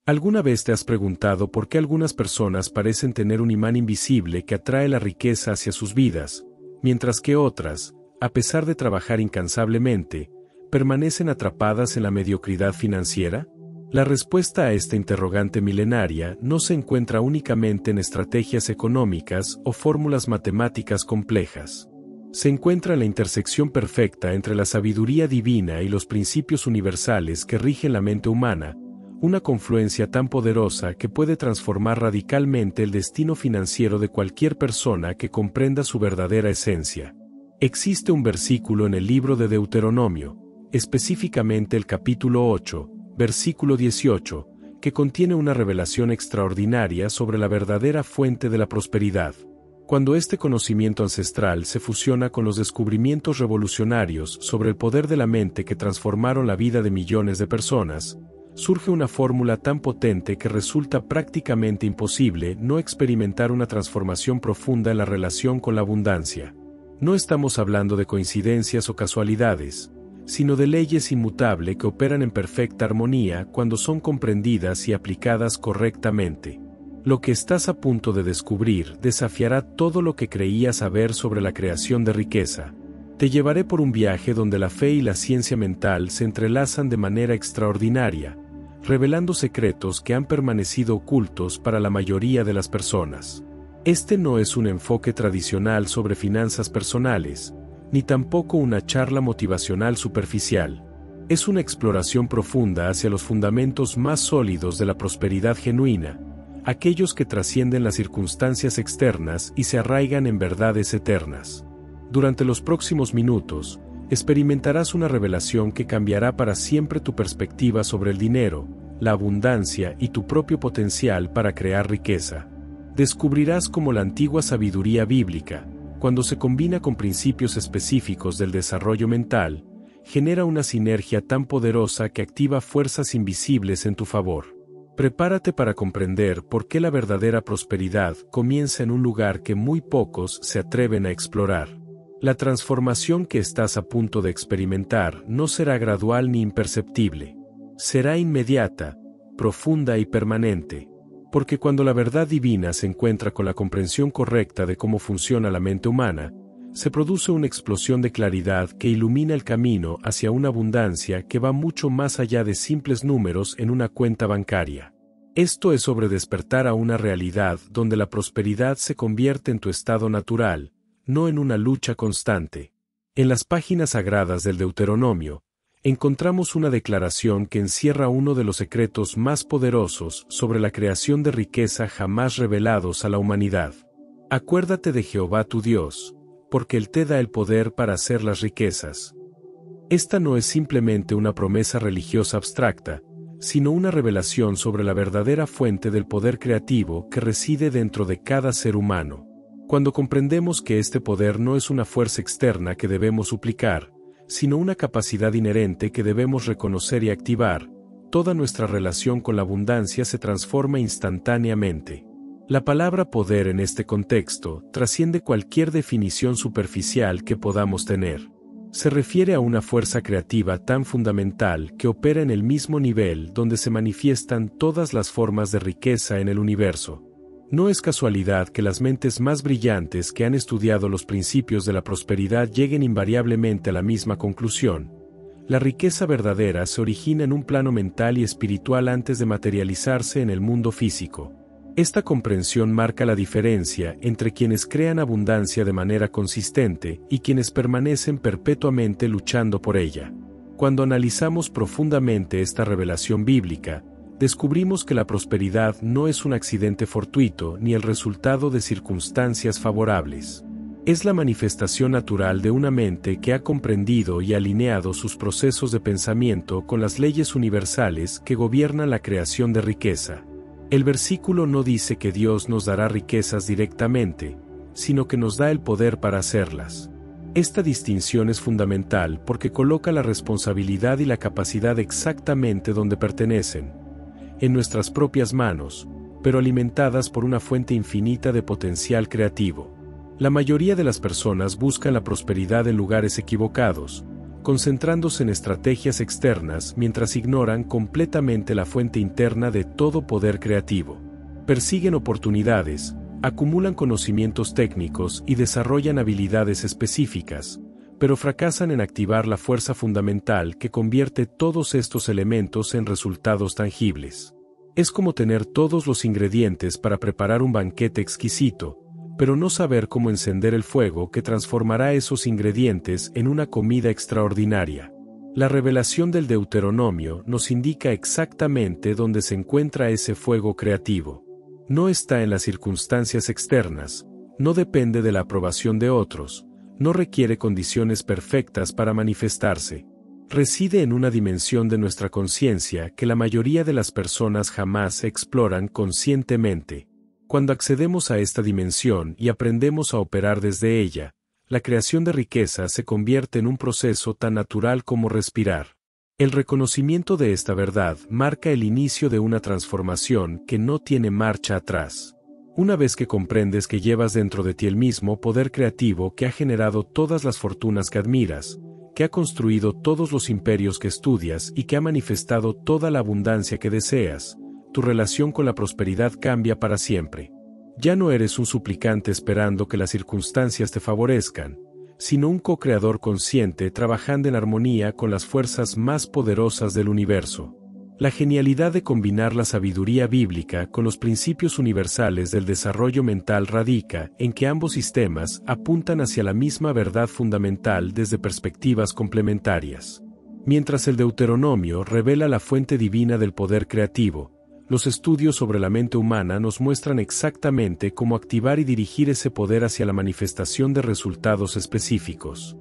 ¿Alguna vez te has preguntado por qué algunas personas parecen tener un imán invisible que atrae la riqueza hacia sus vidas, mientras que otras, a pesar de trabajar incansablemente, permanecen atrapadas en la mediocridad financiera? La respuesta a esta interrogante milenaria no se encuentra únicamente en estrategias económicas o fórmulas matemáticas complejas. Se encuentra en la intersección perfecta entre la sabiduría divina y los principios universales que rigen la mente humana, una confluencia tan poderosa que puede transformar radicalmente el destino financiero de cualquier persona que comprenda su verdadera esencia. Existe un versículo en el libro de Deuteronomio, específicamente el capítulo 8, versículo 18, que contiene una revelación extraordinaria sobre la verdadera fuente de la prosperidad. Cuando este conocimiento ancestral se fusiona con los descubrimientos revolucionarios sobre el poder de la mente que transformaron la vida de millones de personas, surge una fórmula tan potente que resulta prácticamente imposible no experimentar una transformación profunda en la relación con la abundancia. No estamos hablando de coincidencias o casualidades, sino de leyes inmutables que operan en perfecta armonía cuando son comprendidas y aplicadas correctamente. Lo que estás a punto de descubrir desafiará todo lo que creías saber sobre la creación de riqueza. Te llevaré por un viaje donde la fe y la ciencia mental se entrelazan de manera extraordinaria, revelando secretos que han permanecido ocultos para la mayoría de las personas. Este no es un enfoque tradicional sobre finanzas personales, ni tampoco una charla motivacional superficial. Es una exploración profunda hacia los fundamentos más sólidos de la prosperidad genuina, aquellos que trascienden las circunstancias externas y se arraigan en verdades eternas. Durante los próximos minutos, experimentarás una revelación que cambiará para siempre tu perspectiva sobre el dinero, la abundancia y tu propio potencial para crear riqueza. Descubrirás cómo la antigua sabiduría bíblica, cuando se combina con principios específicos del desarrollo mental, genera una sinergia tan poderosa que activa fuerzas invisibles en tu favor. Prepárate para comprender por qué la verdadera prosperidad comienza en un lugar que muy pocos se atreven a explorar. La transformación que estás a punto de experimentar no será gradual ni imperceptible. Será inmediata, profunda y permanente. Porque cuando la verdad divina se encuentra con la comprensión correcta de cómo funciona la mente humana, se produce una explosión de claridad que ilumina el camino hacia una abundancia que va mucho más allá de simples números en una cuenta bancaria. Esto es sobre despertar a una realidad donde la prosperidad se convierte en tu estado natural, no en una lucha constante. En las páginas sagradas del Deuteronomio, encontramos una declaración que encierra uno de los secretos más poderosos sobre la creación de riqueza jamás revelados a la humanidad. Acuérdate de Jehová tu Dios, porque Él te da el poder para hacer las riquezas. Esta no es simplemente una promesa religiosa abstracta, sino una revelación sobre la verdadera fuente del poder creativo que reside dentro de cada ser humano. Cuando comprendemos que este poder no es una fuerza externa que debemos suplicar, sino una capacidad inherente que debemos reconocer y activar, toda nuestra relación con la abundancia se transforma instantáneamente. La palabra poder en este contexto trasciende cualquier definición superficial que podamos tener. Se refiere a una fuerza creativa tan fundamental que opera en el mismo nivel donde se manifiestan todas las formas de riqueza en el universo. No es casualidad que las mentes más brillantes que han estudiado los principios de la prosperidad lleguen invariablemente a la misma conclusión. La riqueza verdadera se origina en un plano mental y espiritual antes de materializarse en el mundo físico. Esta comprensión marca la diferencia entre quienes crean abundancia de manera consistente y quienes permanecen perpetuamente luchando por ella. Cuando analizamos profundamente esta revelación bíblica, descubrimos que la prosperidad no es un accidente fortuito ni el resultado de circunstancias favorables. Es la manifestación natural de una mente que ha comprendido y alineado sus procesos de pensamiento con las leyes universales que gobiernan la creación de riqueza. El versículo no dice que Dios nos dará riquezas directamente, sino que nos da el poder para hacerlas. Esta distinción es fundamental porque coloca la responsabilidad y la capacidad exactamente donde pertenecen, en nuestras propias manos, pero alimentadas por una fuente infinita de potencial creativo. La mayoría de las personas buscan la prosperidad en lugares equivocados, concentrándose en estrategias externas mientras ignoran completamente la fuente interna de todo poder creativo. Persiguen oportunidades, acumulan conocimientos técnicos y desarrollan habilidades específicas, pero fracasan en activar la fuerza fundamental que convierte todos estos elementos en resultados tangibles. Es como tener todos los ingredientes para preparar un banquete exquisito, pero no saber cómo encender el fuego que transformará esos ingredientes en una comida extraordinaria. La revelación del Deuteronomio nos indica exactamente dónde se encuentra ese fuego creativo. No está en las circunstancias externas, no depende de la aprobación de otros, no requiere condiciones perfectas para manifestarse. Reside en una dimensión de nuestra conciencia que la mayoría de las personas jamás exploran conscientemente. Cuando accedemos a esta dimensión y aprendemos a operar desde ella, la creación de riqueza se convierte en un proceso tan natural como respirar. El reconocimiento de esta verdad marca el inicio de una transformación que no tiene marcha atrás. Una vez que comprendes que llevas dentro de ti el mismo poder creativo que ha generado todas las fortunas que admiras, que ha construido todos los imperios que estudias y que ha manifestado toda la abundancia que deseas, tu relación con la prosperidad cambia para siempre. Ya no eres un suplicante esperando que las circunstancias te favorezcan, sino un co-creador consciente trabajando en armonía con las fuerzas más poderosas del universo. La genialidad de combinar la sabiduría bíblica con los principios universales del desarrollo mental radica en que ambos sistemas apuntan hacia la misma verdad fundamental desde perspectivas complementarias. Mientras el Deuteronomio revela la fuente divina del poder creativo, los estudios sobre la mente humana nos muestran exactamente cómo activar y dirigir ese poder hacia la manifestación de resultados específicos.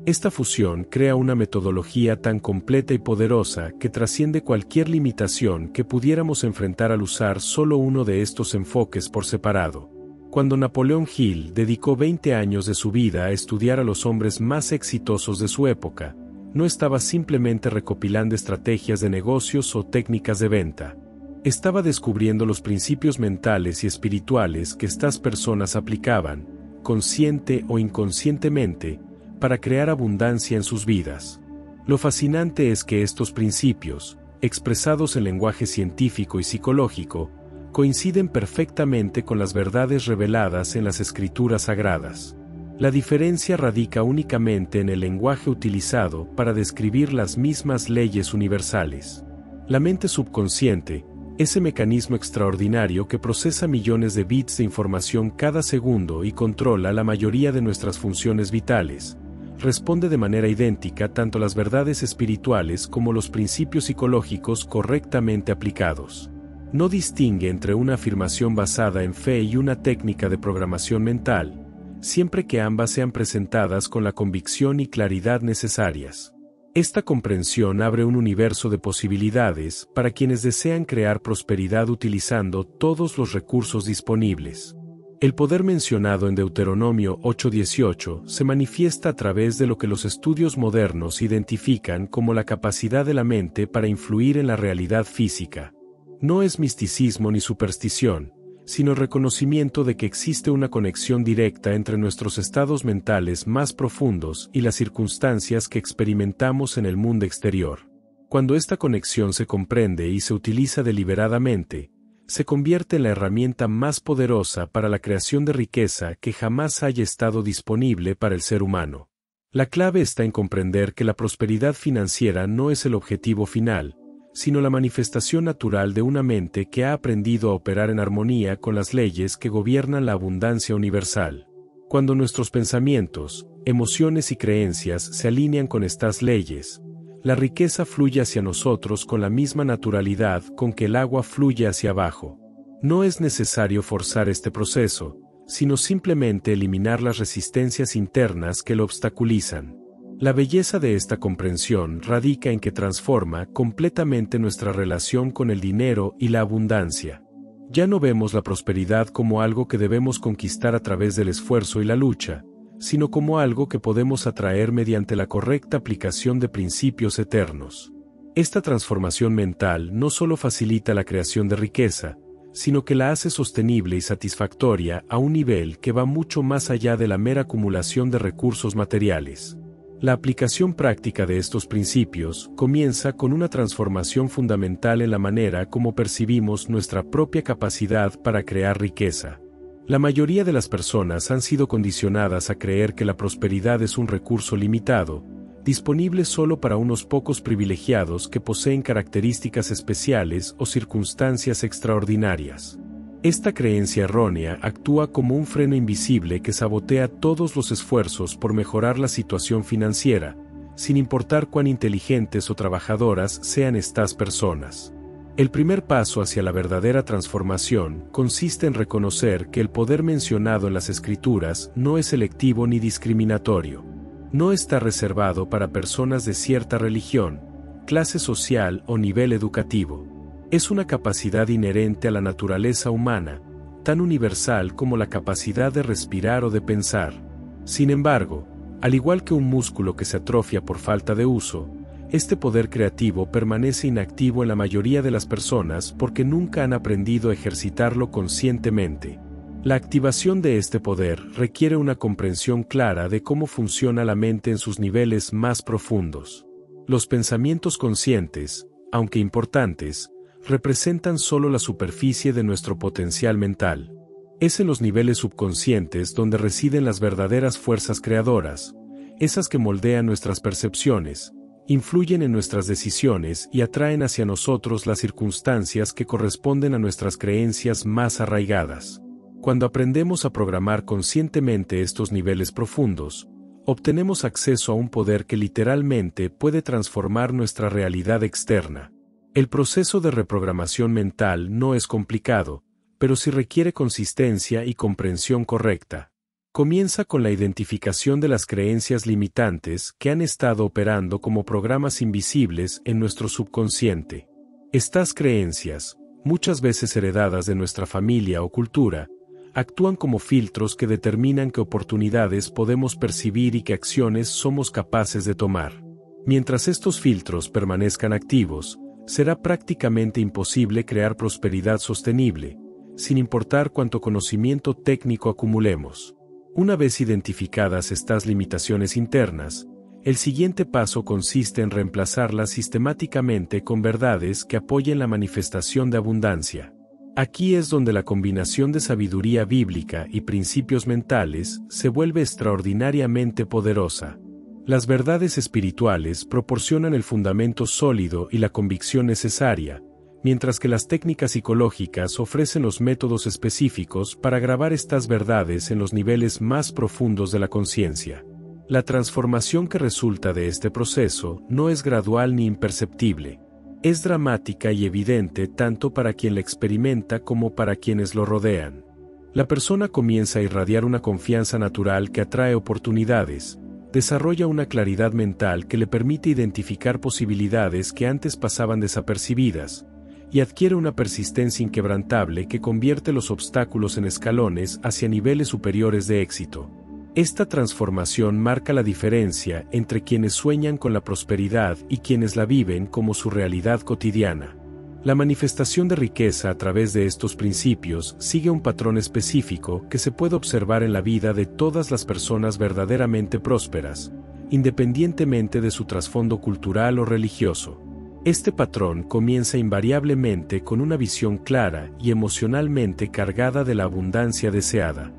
Esta fusión crea una metodología tan completa y poderosa que trasciende cualquier limitación que pudiéramos enfrentar al usar solo uno de estos enfoques por separado. Cuando Napoleón Hill dedicó 20 años de su vida a estudiar a los hombres más exitosos de su época, no estaba simplemente recopilando estrategias de negocios o técnicas de venta. Estaba descubriendo los principios mentales y espirituales que estas personas aplicaban, consciente o inconscientemente, para crear abundancia en sus vidas. Lo fascinante es que estos principios, expresados en lenguaje científico y psicológico, coinciden perfectamente con las verdades reveladas en las escrituras sagradas. La diferencia radica únicamente en el lenguaje utilizado para describir las mismas leyes universales. La mente subconsciente, ese mecanismo extraordinario que procesa millones de bits de información cada segundo y controla la mayoría de nuestras funciones vitales, responde de manera idéntica tanto a las verdades espirituales como los principios psicológicos correctamente aplicados. No distingue entre una afirmación basada en fe y una técnica de programación mental, siempre que ambas sean presentadas con la convicción y claridad necesarias. Esta comprensión abre un universo de posibilidades para quienes desean crear prosperidad utilizando todos los recursos disponibles. El poder mencionado en Deuteronomio 8:18 se manifiesta a través de lo que los estudios modernos identifican como la capacidad de la mente para influir en la realidad física. No es misticismo ni superstición, sino el reconocimiento de que existe una conexión directa entre nuestros estados mentales más profundos y las circunstancias que experimentamos en el mundo exterior. Cuando esta conexión se comprende y se utiliza deliberadamente, se convierte en la herramienta más poderosa para la creación de riqueza que jamás haya estado disponible para el ser humano. La clave está en comprender que la prosperidad financiera no es el objetivo final, sino la manifestación natural de una mente que ha aprendido a operar en armonía con las leyes que gobiernan la abundancia universal. Cuando nuestros pensamientos, emociones y creencias se alinean con estas leyes, la riqueza fluye hacia nosotros con la misma naturalidad con que el agua fluye hacia abajo. No es necesario forzar este proceso, sino simplemente eliminar las resistencias internas que lo obstaculizan. La belleza de esta comprensión radica en que transforma completamente nuestra relación con el dinero y la abundancia. Ya no vemos la prosperidad como algo que debemos conquistar a través del esfuerzo y la lucha, sino como algo que podemos atraer mediante la correcta aplicación de principios eternos. Esta transformación mental no solo facilita la creación de riqueza, sino que la hace sostenible y satisfactoria a un nivel que va mucho más allá de la mera acumulación de recursos materiales. La aplicación práctica de estos principios comienza con una transformación fundamental en la manera como percibimos nuestra propia capacidad para crear riqueza. La mayoría de las personas han sido condicionadas a creer que la prosperidad es un recurso limitado, disponible solo para unos pocos privilegiados que poseen características especiales o circunstancias extraordinarias. Esta creencia errónea actúa como un freno invisible que sabotea todos los esfuerzos por mejorar la situación financiera, sin importar cuán inteligentes o trabajadoras sean estas personas. El primer paso hacia la verdadera transformación consiste en reconocer que el poder mencionado en las Escrituras no es selectivo ni discriminatorio. No está reservado para personas de cierta religión, clase social o nivel educativo. Es una capacidad inherente a la naturaleza humana, tan universal como la capacidad de respirar o de pensar. Sin embargo, al igual que un músculo que se atrofia por falta de uso, este poder creativo permanece inactivo en la mayoría de las personas porque nunca han aprendido a ejercitarlo conscientemente. La activación de este poder requiere una comprensión clara de cómo funciona la mente en sus niveles más profundos. Los pensamientos conscientes, aunque importantes, representan solo la superficie de nuestro potencial mental. Es en los niveles subconscientes donde residen las verdaderas fuerzas creadoras, esas que moldean nuestras percepciones, influyen en nuestras decisiones y atraen hacia nosotros las circunstancias que corresponden a nuestras creencias más arraigadas. Cuando aprendemos a programar conscientemente estos niveles profundos, obtenemos acceso a un poder que literalmente puede transformar nuestra realidad externa. El proceso de reprogramación mental no es complicado, pero sí requiere consistencia y comprensión correcta. Comienza con la identificación de las creencias limitantes que han estado operando como programas invisibles en nuestro subconsciente. Estas creencias, muchas veces heredadas de nuestra familia o cultura, actúan como filtros que determinan qué oportunidades podemos percibir y qué acciones somos capaces de tomar. Mientras estos filtros permanezcan activos, será prácticamente imposible crear prosperidad sostenible, sin importar cuánto conocimiento técnico acumulemos. Una vez identificadas estas limitaciones internas, el siguiente paso consiste en reemplazarlas sistemáticamente con verdades que apoyen la manifestación de abundancia. Aquí es donde la combinación de sabiduría bíblica y principios mentales se vuelve extraordinariamente poderosa. Las verdades espirituales proporcionan el fundamento sólido y la convicción necesaria, mientras que las técnicas psicológicas ofrecen los métodos específicos para grabar estas verdades en los niveles más profundos de la conciencia. La transformación que resulta de este proceso no es gradual ni imperceptible. Es dramática y evidente tanto para quien la experimenta como para quienes lo rodean. La persona comienza a irradiar una confianza natural que atrae oportunidades, desarrolla una claridad mental que le permite identificar posibilidades que antes pasaban desapercibidas, y adquiere una persistencia inquebrantable que convierte los obstáculos en escalones hacia niveles superiores de éxito. Esta transformación marca la diferencia entre quienes sueñan con la prosperidad y quienes la viven como su realidad cotidiana. La manifestación de riqueza a través de estos principios sigue un patrón específico que se puede observar en la vida de todas las personas verdaderamente prósperas, independientemente de su trasfondo cultural o religioso. Este patrón comienza invariablemente con una visión clara y emocionalmente cargada de la abundancia deseada.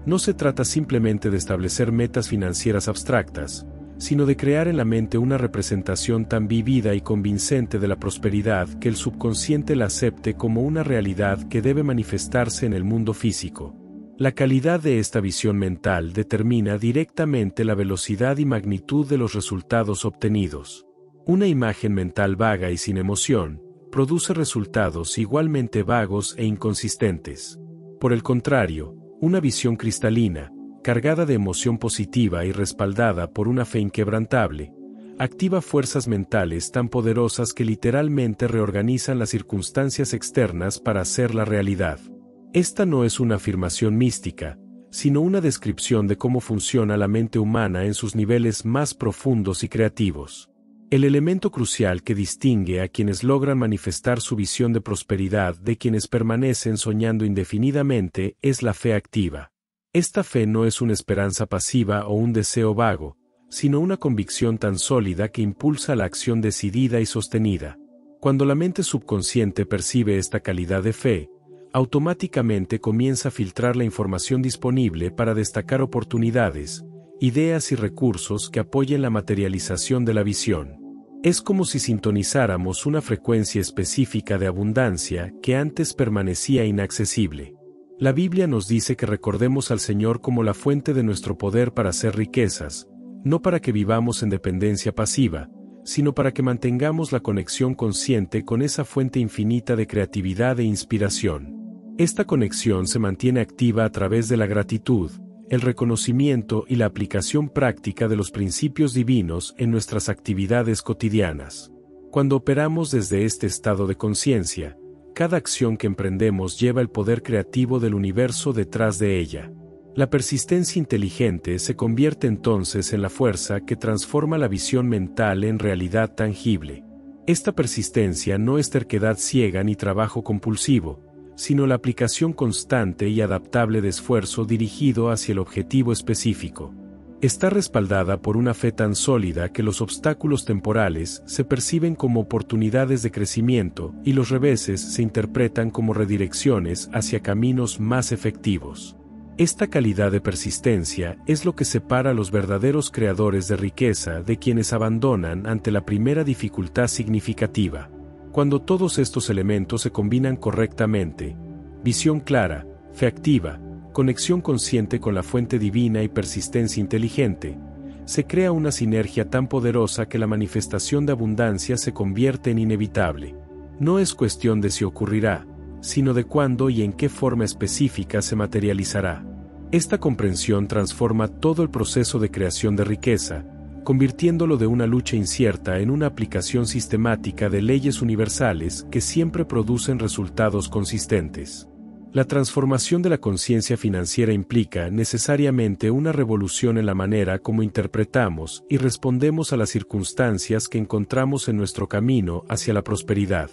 No se trata simplemente de establecer metas financieras abstractas, sino de crear en la mente una representación tan vívida y convincente de la prosperidad que el subconsciente la acepte como una realidad que debe manifestarse en el mundo físico. La calidad de esta visión mental determina directamente la velocidad y magnitud de los resultados obtenidos. Una imagen mental vaga y sin emoción produce resultados igualmente vagos e inconsistentes. Por el contrario, una visión cristalina, cargada de emoción positiva y respaldada por una fe inquebrantable, activa fuerzas mentales tan poderosas que literalmente reorganizan las circunstancias externas para hacerla realidad. Esta no es una afirmación mística, sino una descripción de cómo funciona la mente humana en sus niveles más profundos y creativos. El elemento crucial que distingue a quienes logran manifestar su visión de prosperidad de quienes permanecen soñando indefinidamente es la fe activa. Esta fe no es una esperanza pasiva o un deseo vago, sino una convicción tan sólida que impulsa la acción decidida y sostenida. Cuando la mente subconsciente percibe esta calidad de fe, automáticamente comienza a filtrar la información disponible para destacar oportunidades, ideas y recursos que apoyen la materialización de la visión. Es como si sintonizáramos una frecuencia específica de abundancia que antes permanecía inaccesible. La Biblia nos dice que recordemos al Señor como la fuente de nuestro poder para hacer riquezas, no para que vivamos en dependencia pasiva, sino para que mantengamos la conexión consciente con esa fuente infinita de creatividad e inspiración. Esta conexión se mantiene activa a través de la gratitud, el reconocimiento y la aplicación práctica de los principios divinos en nuestras actividades cotidianas. Cuando operamos desde este estado de conciencia, cada acción que emprendemos lleva el poder creativo del universo detrás de ella. La persistencia inteligente se convierte entonces en la fuerza que transforma la visión mental en realidad tangible. Esta persistencia no es terquedad ciega ni trabajo compulsivo, sino la aplicación constante y adaptable de esfuerzo dirigido hacia el objetivo específico. Está respaldada por una fe tan sólida que los obstáculos temporales se perciben como oportunidades de crecimiento y los reveses se interpretan como redirecciones hacia caminos más efectivos. Esta calidad de persistencia es lo que separa a los verdaderos creadores de riqueza de quienes abandonan ante la primera dificultad significativa. Cuando todos estos elementos se combinan correctamente, visión clara, fe activa, conexión consciente con la fuente divina y persistencia inteligente, se crea una sinergia tan poderosa que la manifestación de abundancia se convierte en inevitable. No es cuestión de si ocurrirá, sino de cuándo y en qué forma específica se materializará. Esta comprensión transforma todo el proceso de creación de riqueza, convirtiéndolo de una lucha incierta en una aplicación sistemática de leyes universales que siempre producen resultados consistentes. La transformación de la conciencia financiera implica necesariamente una revolución en la manera como interpretamos y respondemos a las circunstancias que encontramos en nuestro camino hacia la prosperidad.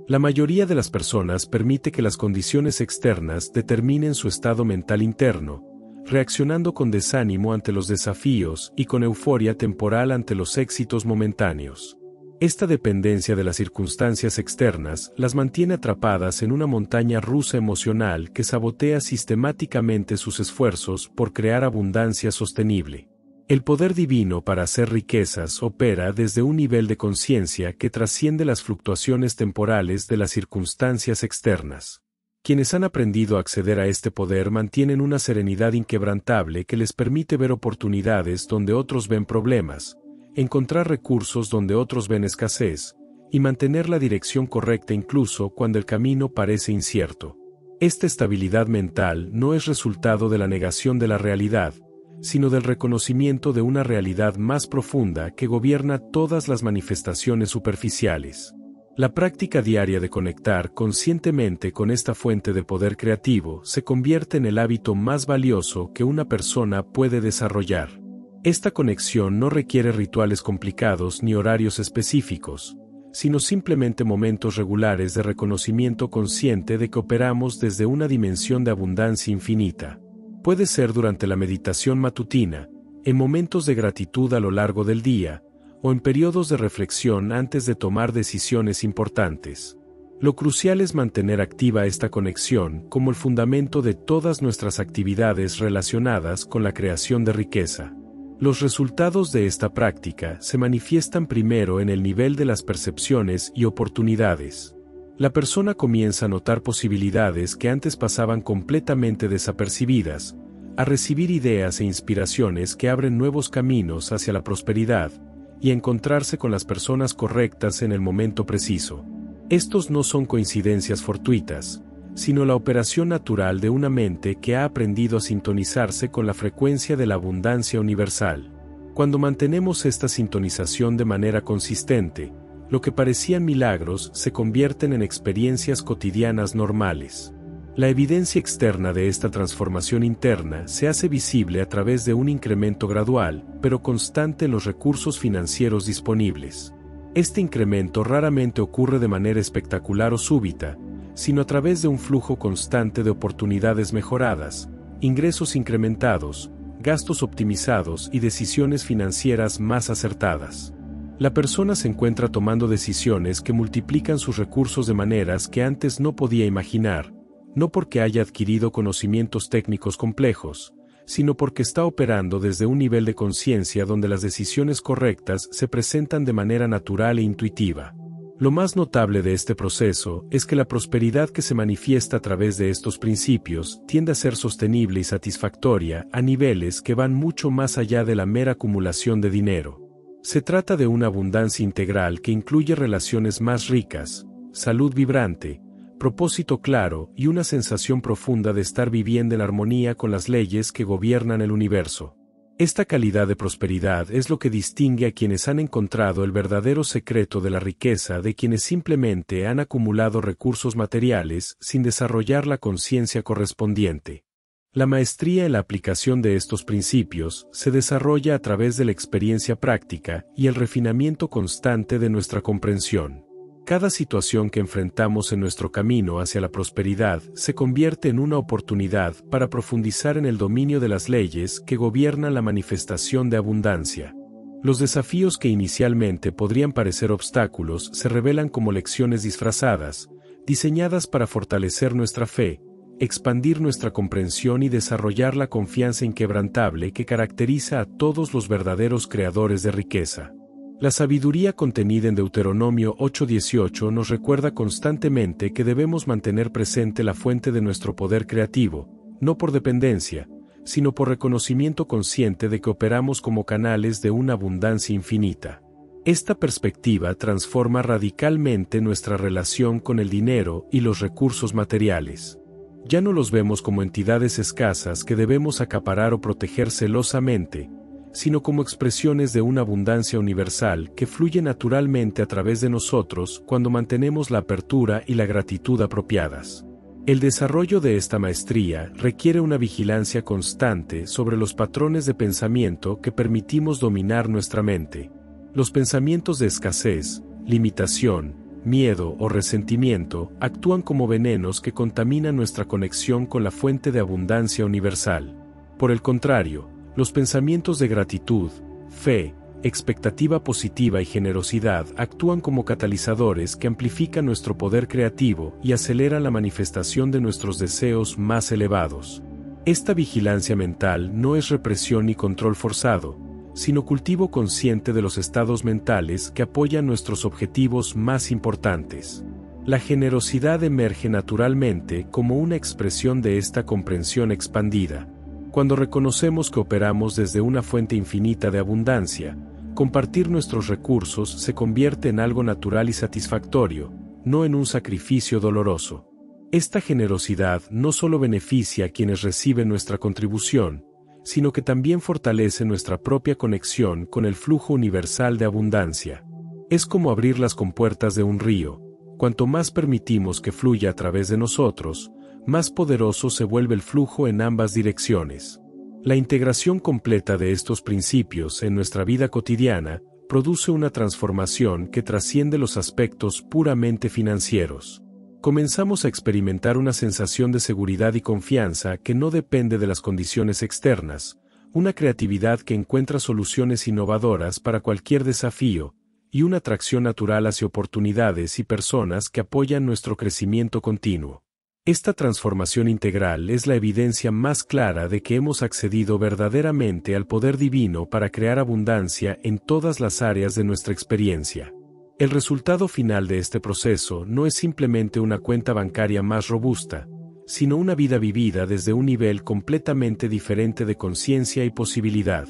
La mayoría de las personas permite que las condiciones externas determinen su estado mental interno, reaccionando con desánimo ante los desafíos y con euforia temporal ante los éxitos momentáneos. Esta dependencia de las circunstancias externas las mantiene atrapadas en una montaña rusa emocional que sabotea sistemáticamente sus esfuerzos por crear abundancia sostenible. El poder divino para hacer riquezas opera desde un nivel de conciencia que trasciende las fluctuaciones temporales de las circunstancias externas. Quienes han aprendido a acceder a este poder mantienen una serenidad inquebrantable que les permite ver oportunidades donde otros ven problemas, encontrar recursos donde otros ven escasez, y mantener la dirección correcta incluso cuando el camino parece incierto. Esta estabilidad mental no es resultado de la negación de la realidad, sino del reconocimiento de una realidad más profunda que gobierna todas las manifestaciones superficiales. La práctica diaria de conectar conscientemente con esta fuente de poder creativo se convierte en el hábito más valioso que una persona puede desarrollar. Esta conexión no requiere rituales complicados ni horarios específicos, sino simplemente momentos regulares de reconocimiento consciente de que operamos desde una dimensión de abundancia infinita. Puede ser durante la meditación matutina, en momentos de gratitud a lo largo del día, o en periodos de reflexión antes de tomar decisiones importantes. Lo crucial es mantener activa esta conexión como el fundamento de todas nuestras actividades relacionadas con la creación de riqueza. Los resultados de esta práctica se manifiestan primero en el nivel de las percepciones y oportunidades. La persona comienza a notar posibilidades que antes pasaban completamente desapercibidas, a recibir ideas e inspiraciones que abren nuevos caminos hacia la prosperidad, y a encontrarse con las personas correctas en el momento preciso. Estos no son coincidencias fortuitas, sino la operación natural de una mente que ha aprendido a sintonizarse con la frecuencia de la abundancia universal. Cuando mantenemos esta sintonización de manera consistente, lo que parecían milagros se convierten en experiencias cotidianas normales. La evidencia externa de esta transformación interna se hace visible a través de un incremento gradual, pero constante en los recursos financieros disponibles. Este incremento raramente ocurre de manera espectacular o súbita, sino a través de un flujo constante de oportunidades mejoradas, ingresos incrementados, gastos optimizados y decisiones financieras más acertadas. La persona se encuentra tomando decisiones que multiplican sus recursos de maneras que antes no podía imaginar, no porque haya adquirido conocimientos técnicos complejos, sino porque está operando desde un nivel de conciencia donde las decisiones correctas se presentan de manera natural e intuitiva. Lo más notable de este proceso es que la prosperidad que se manifiesta a través de estos principios tiende a ser sostenible y satisfactoria a niveles que van mucho más allá de la mera acumulación de dinero. Se trata de una abundancia integral que incluye relaciones más ricas, salud vibrante, propósito claro y una sensación profunda de estar viviendo en armonía con las leyes que gobiernan el universo. Esta calidad de prosperidad es lo que distingue a quienes han encontrado el verdadero secreto de la riqueza de quienes simplemente han acumulado recursos materiales sin desarrollar la conciencia correspondiente. La maestría en la aplicación de estos principios se desarrolla a través de la experiencia práctica y el refinamiento constante de nuestra comprensión. Cada situación que enfrentamos en nuestro camino hacia la prosperidad se convierte en una oportunidad para profundizar en el dominio de las leyes que gobiernan la manifestación de abundancia. Los desafíos que inicialmente podrían parecer obstáculos se revelan como lecciones disfrazadas, diseñadas para fortalecer nuestra fe, expandir nuestra comprensión y desarrollar la confianza inquebrantable que caracteriza a todos los verdaderos creadores de riqueza. La sabiduría contenida en Deuteronomio 8:18 nos recuerda constantemente que debemos mantener presente la fuente de nuestro poder creativo, no por dependencia, sino por reconocimiento consciente de que operamos como canales de una abundancia infinita. Esta perspectiva transforma radicalmente nuestra relación con el dinero y los recursos materiales. Ya no los vemos como entidades escasas que debemos acaparar o proteger celosamente, sino como expresiones de una abundancia universal que fluye naturalmente a través de nosotros cuando mantenemos la apertura y la gratitud apropiadas. El desarrollo de esta maestría requiere una vigilancia constante sobre los patrones de pensamiento que permitimos dominar nuestra mente. Los pensamientos de escasez, limitación, miedo o resentimiento actúan como venenos que contaminan nuestra conexión con la fuente de abundancia universal. Por el contrario, los pensamientos de gratitud, fe, expectativa positiva y generosidad actúan como catalizadores que amplifican nuestro poder creativo y aceleran la manifestación de nuestros deseos más elevados. Esta vigilancia mental no es represión ni control forzado, sino cultivo consciente de los estados mentales que apoyan nuestros objetivos más importantes. La generosidad emerge naturalmente como una expresión de esta comprensión expandida. Cuando reconocemos que operamos desde una fuente infinita de abundancia, compartir nuestros recursos se convierte en algo natural y satisfactorio, no en un sacrificio doloroso. Esta generosidad no solo beneficia a quienes reciben nuestra contribución, sino que también fortalece nuestra propia conexión con el flujo universal de abundancia. Es como abrir las compuertas de un río. Cuanto más permitimos que fluya a través de nosotros, más poderoso se vuelve el flujo en ambas direcciones. La integración completa de estos principios en nuestra vida cotidiana produce una transformación que trasciende los aspectos puramente financieros. Comenzamos a experimentar una sensación de seguridad y confianza que no depende de las condiciones externas, una creatividad que encuentra soluciones innovadoras para cualquier desafío, y una atracción natural hacia oportunidades y personas que apoyan nuestro crecimiento continuo. Esta transformación integral es la evidencia más clara de que hemos accedido verdaderamente al poder divino para crear abundancia en todas las áreas de nuestra experiencia. El resultado final de este proceso no es simplemente una cuenta bancaria más robusta, sino una vida vivida desde un nivel completamente diferente de conciencia y posibilidad.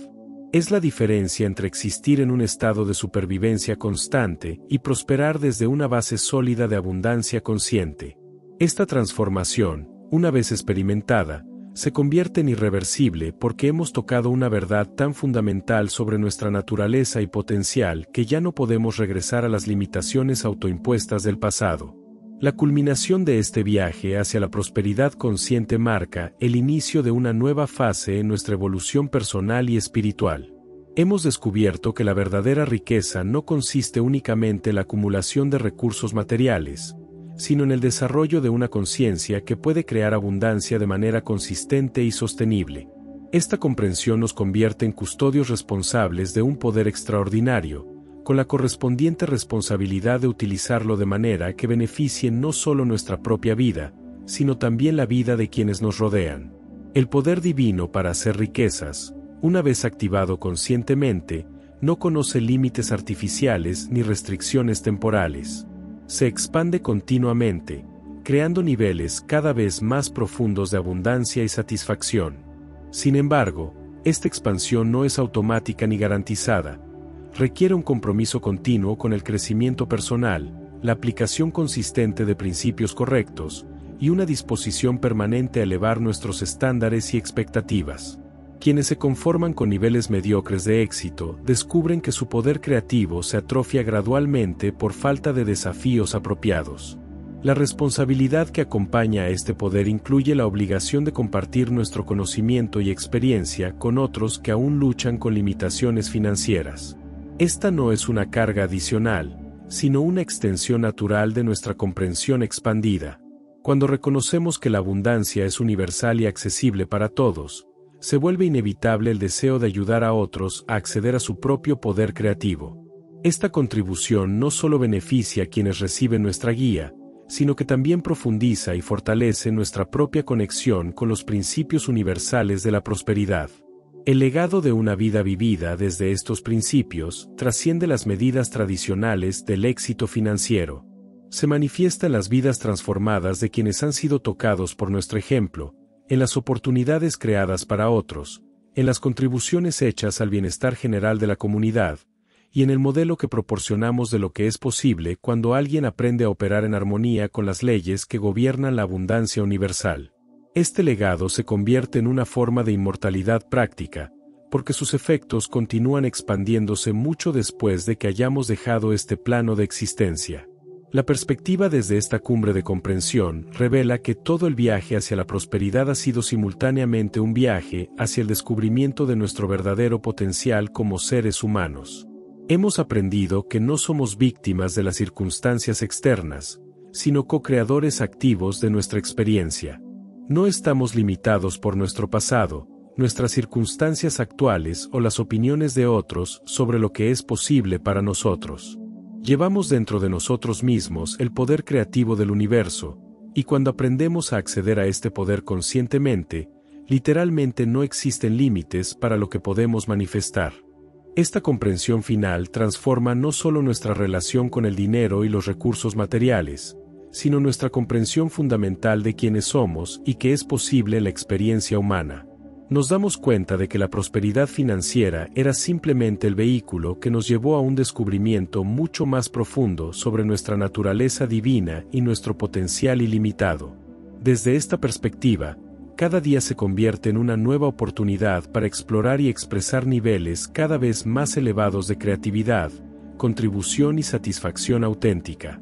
Es la diferencia entre existir en un estado de supervivencia constante y prosperar desde una base sólida de abundancia consciente. Esta transformación, una vez experimentada, se convierte en irreversible porque hemos tocado una verdad tan fundamental sobre nuestra naturaleza y potencial que ya no podemos regresar a las limitaciones autoimpuestas del pasado. La culminación de este viaje hacia la prosperidad consciente marca el inicio de una nueva fase en nuestra evolución personal y espiritual. Hemos descubierto que la verdadera riqueza no consiste únicamente en la acumulación de recursos materiales, sino en el desarrollo de una conciencia que puede crear abundancia de manera consistente y sostenible. Esta comprensión nos convierte en custodios responsables de un poder extraordinario, con la correspondiente responsabilidad de utilizarlo de manera que beneficie no solo nuestra propia vida, sino también la vida de quienes nos rodean. El poder divino para hacer riquezas, una vez activado conscientemente, no conoce límites artificiales ni restricciones temporales. Se expande continuamente, creando niveles cada vez más profundos de abundancia y satisfacción. Sin embargo, esta expansión no es automática ni garantizada. Requiere un compromiso continuo con el crecimiento personal, la aplicación consistente de principios correctos, y una disposición permanente a elevar nuestros estándares y expectativas. Quienes se conforman con niveles mediocres de éxito descubren que su poder creativo se atrofia gradualmente por falta de desafíos apropiados. La responsabilidad que acompaña a este poder incluye la obligación de compartir nuestro conocimiento y experiencia con otros que aún luchan con limitaciones financieras. Esta no es una carga adicional, sino una extensión natural de nuestra comprensión expandida. Cuando reconocemos que la abundancia es universal y accesible para todos, se vuelve inevitable el deseo de ayudar a otros a acceder a su propio poder creativo. Esta contribución no solo beneficia a quienes reciben nuestra guía, sino que también profundiza y fortalece nuestra propia conexión con los principios universales de la prosperidad. El legado de una vida vivida desde estos principios trasciende las medidas tradicionales del éxito financiero. Se manifiesta en las vidas transformadas de quienes han sido tocados por nuestro ejemplo, en las oportunidades creadas para otros, en las contribuciones hechas al bienestar general de la comunidad, y en el modelo que proporcionamos de lo que es posible cuando alguien aprende a operar en armonía con las leyes que gobiernan la abundancia universal. Este legado se convierte en una forma de inmortalidad práctica, porque sus efectos continúan expandiéndose mucho después de que hayamos dejado este plano de existencia. La perspectiva desde esta cumbre de comprensión revela que todo el viaje hacia la prosperidad ha sido simultáneamente un viaje hacia el descubrimiento de nuestro verdadero potencial como seres humanos. Hemos aprendido que no somos víctimas de las circunstancias externas, sino co-creadores activos de nuestra experiencia. No estamos limitados por nuestro pasado, nuestras circunstancias actuales o las opiniones de otros sobre lo que es posible para nosotros. Llevamos dentro de nosotros mismos el poder creativo del universo, y cuando aprendemos a acceder a este poder conscientemente, literalmente no existen límites para lo que podemos manifestar. Esta comprensión final transforma no solo nuestra relación con el dinero y los recursos materiales, sino nuestra comprensión fundamental de quiénes somos y que es posible la experiencia humana. Nos damos cuenta de que la prosperidad financiera era simplemente el vehículo que nos llevó a un descubrimiento mucho más profundo sobre nuestra naturaleza divina y nuestro potencial ilimitado. Desde esta perspectiva, cada día se convierte en una nueva oportunidad para explorar y expresar niveles cada vez más elevados de creatividad, contribución y satisfacción auténtica.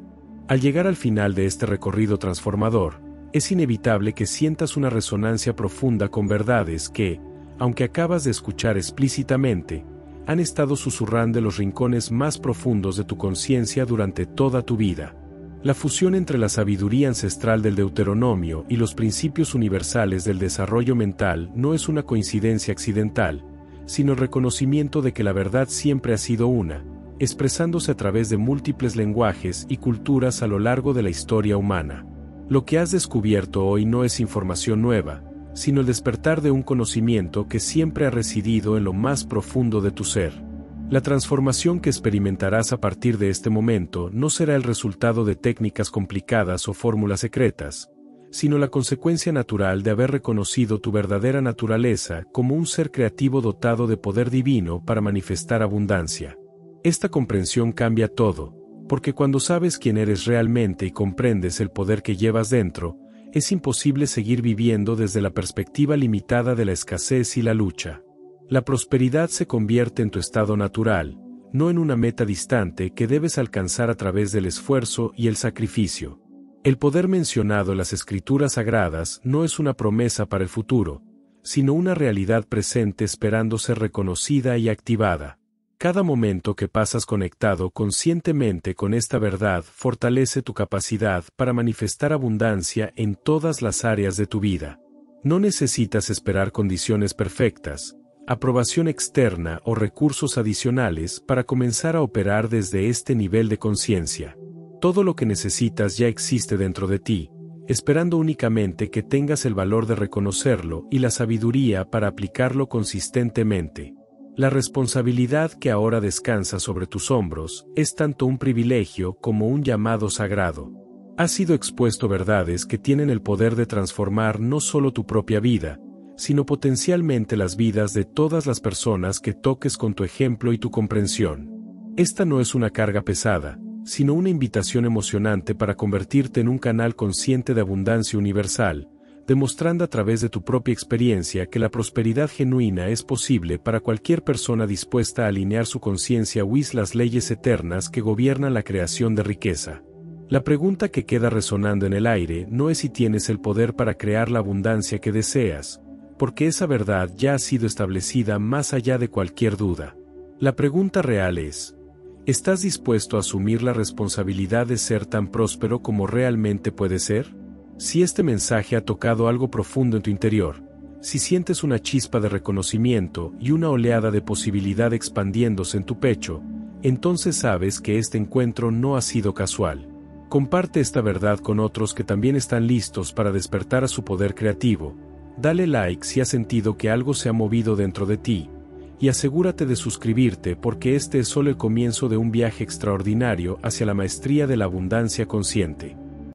Al llegar al final de este recorrido transformador, es inevitable que sientas una resonancia profunda con verdades que, aunque acabas de escuchar explícitamente, han estado susurrando en los rincones más profundos de tu conciencia durante toda tu vida. La fusión entre la sabiduría ancestral del Deuteronomio y los principios universales del desarrollo mental no es una coincidencia accidental, sino el reconocimiento de que la verdad siempre ha sido una, expresándose a través de múltiples lenguajes y culturas a lo largo de la historia humana. Lo que has descubierto hoy no es información nueva, sino el despertar de un conocimiento que siempre ha residido en lo más profundo de tu ser. La transformación que experimentarás a partir de este momento no será el resultado de técnicas complicadas o fórmulas secretas, sino la consecuencia natural de haber reconocido tu verdadera naturaleza como un ser creativo dotado de poder divino para manifestar abundancia. Esta comprensión cambia todo, porque cuando sabes quién eres realmente y comprendes el poder que llevas dentro, es imposible seguir viviendo desde la perspectiva limitada de la escasez y la lucha. La prosperidad se convierte en tu estado natural, no en una meta distante que debes alcanzar a través del esfuerzo y el sacrificio. El poder mencionado en las Escrituras Sagradas no es una promesa para el futuro, sino una realidad presente esperando ser reconocida y activada. Cada momento que pasas conectado conscientemente con esta verdad fortalece tu capacidad para manifestar abundancia en todas las áreas de tu vida. No necesitas esperar condiciones perfectas, aprobación externa o recursos adicionales para comenzar a operar desde este nivel de conciencia. Todo lo que necesitas ya existe dentro de ti, esperando únicamente que tengas el valor de reconocerlo y la sabiduría para aplicarlo consistentemente. La responsabilidad que ahora descansa sobre tus hombros es tanto un privilegio como un llamado sagrado. Has sido expuesto a verdades que tienen el poder de transformar no solo tu propia vida, sino potencialmente las vidas de todas las personas que toques con tu ejemplo y tu comprensión. Esta no es una carga pesada, sino una invitación emocionante para convertirte en un canal consciente de abundancia universal, demostrando a través de tu propia experiencia que la prosperidad genuina es posible para cualquier persona dispuesta a alinear su conciencia with las leyes eternas que gobiernan la creación de riqueza. La pregunta que queda resonando en el aire no es si tienes el poder para crear la abundancia que deseas, porque esa verdad ya ha sido establecida más allá de cualquier duda. La pregunta real es: ¿estás dispuesto a asumir la responsabilidad de ser tan próspero como realmente puedes ser? Si este mensaje ha tocado algo profundo en tu interior, si sientes una chispa de reconocimiento y una oleada de posibilidad expandiéndose en tu pecho, entonces sabes que este encuentro no ha sido casual. Comparte esta verdad con otros que también están listos para despertar a su poder creativo. Dale like si has sentido que algo se ha movido dentro de ti, y asegúrate de suscribirte porque este es solo el comienzo de un viaje extraordinario hacia la maestría de la abundancia consciente.